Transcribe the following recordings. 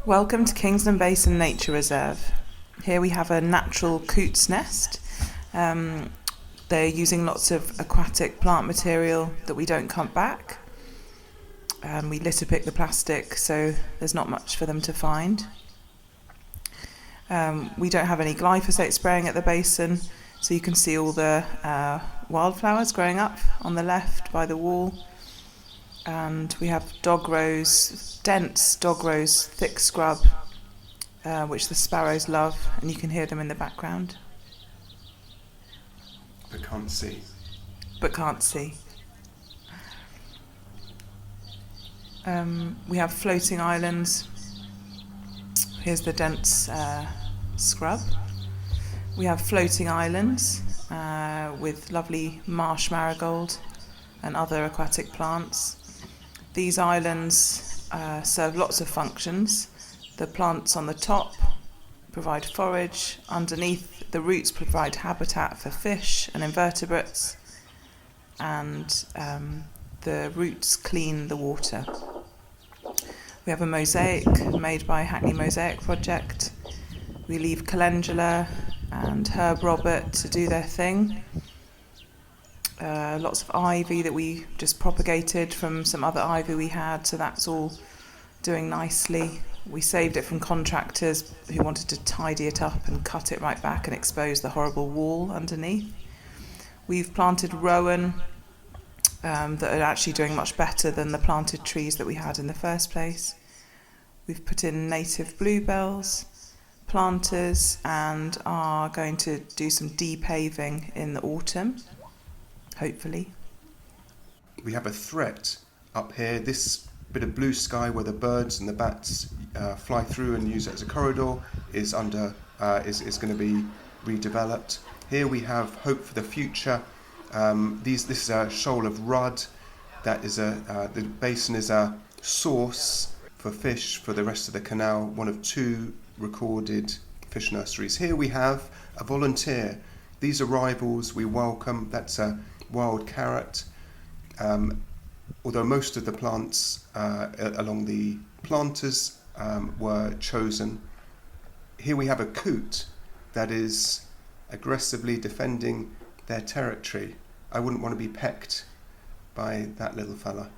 Welcome to Kingsland Basin Nature Reserve. Here we have a natural coot's nest. They're using lots of aquatic plant material that we don't cut back. We litter pick the plastic, so there's not much for them to find. We don't have any glyphosate spraying at the basin, so you can see all the wildflowers growing up on the left by the wall. And we have dog rose, dense dog rose, thick scrub, which the sparrows love, and you can hear them in the background. But can't see. But can't see. We have floating islands. Here's the dense scrub. We have floating islands with lovely marsh marigold and other aquatic plants. These islands serve lots of functions. The plants on the top provide forage. Underneath, the roots provide habitat for fish and invertebrates. And the roots clean the water. We have a mosaic made by Hackney Mosaic Project. We leave calendula and herb robert to do their thing. Lots of ivy that we just propagated from some other ivy we had, so that's all doing nicely. We saved it from contractors who wanted to tidy it up and cut it right back and expose the horrible wall underneath. We've planted rowan that are actually doing much better than the planted trees that we had in the first place. We've put in native bluebells, planters, and are going to do some de-paving in the autumn. Hopefully. We have a threat up here. This bit of blue sky where the birds and the bats fly through and use it as a corridor is going to be redeveloped. Here we have hope for the future. This is a shoal of rudd. That is the basin is a source for fish for the rest of the canal. One of 2 recorded fish nurseries. Here we have a volunteer. These arrivals we welcome. That's a wild carrot. Although most of the plants along the planters were chosen. Here we have a coot that is aggressively defending their territory. I wouldn't want to be pecked by that little fella.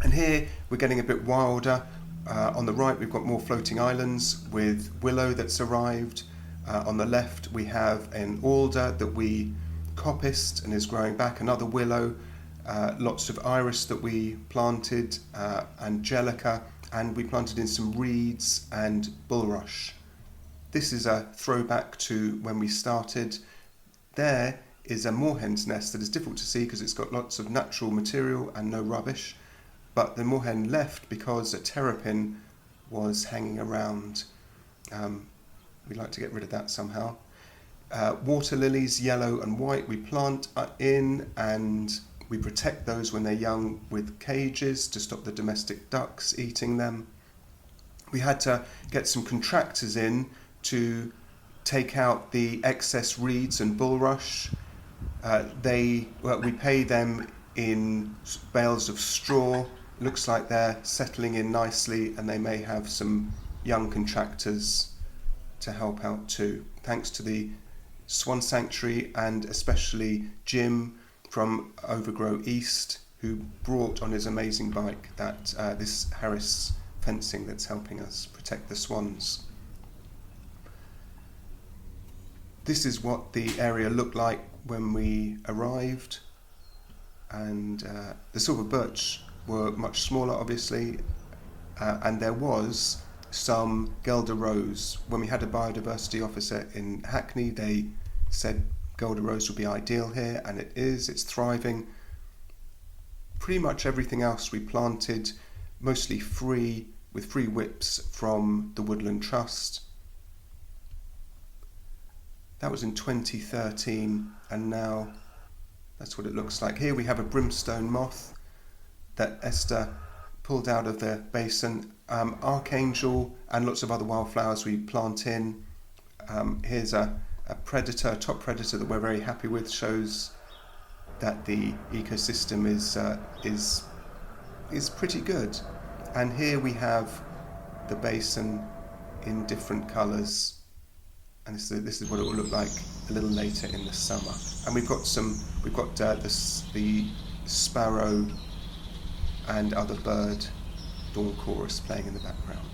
And here we're getting a bit wilder. On the right we've got more floating islands with willow that's arrived. On the left we have an alder that we coppiced and is growing back, another willow, lots of iris that we planted, angelica, and we planted in some reeds and bulrush. This is a throwback to when we started. There is a moorhen's nest that is difficult to see because it's got lots of natural material and no rubbish, but the moorhen left because a terrapin was hanging around. We'd like to get rid of that somehow. Water lilies, yellow and white, we plant in and we protect those when they're young with cages to stop the domestic ducks eating them. We had to get some contractors in to take out the excess reeds and bulrush. We pay them in bales of straw. Looks like they're settling in nicely and they may have some young contractors to help out too. Thanks to the Swan Sanctuary and especially Jim from Overgrow East, who brought on his amazing bike this Harris fencing that's helping us protect the swans. This is what the area looked like when we arrived, and the silver birch were much smaller obviously, and there was some Guelder rose. When we had a biodiversity officer in Hackney, they said Guelder rose would be ideal here, and it is. It's thriving. Pretty much everything else we planted, mostly free, with free whips from the Woodland Trust. That was in 2013, and now that's what it looks like. Here we have a brimstone moth that Esther pulled out of the basin. Archangel and lots of other wildflowers we plant in. Here's a predator, a top predator that we're very happy with. Shows that the ecosystem is pretty good. And here we have the basin in different colours, and this is what it will look like a little later in the summer. And we've got the sparrow and other bird dawn chorus playing in the background.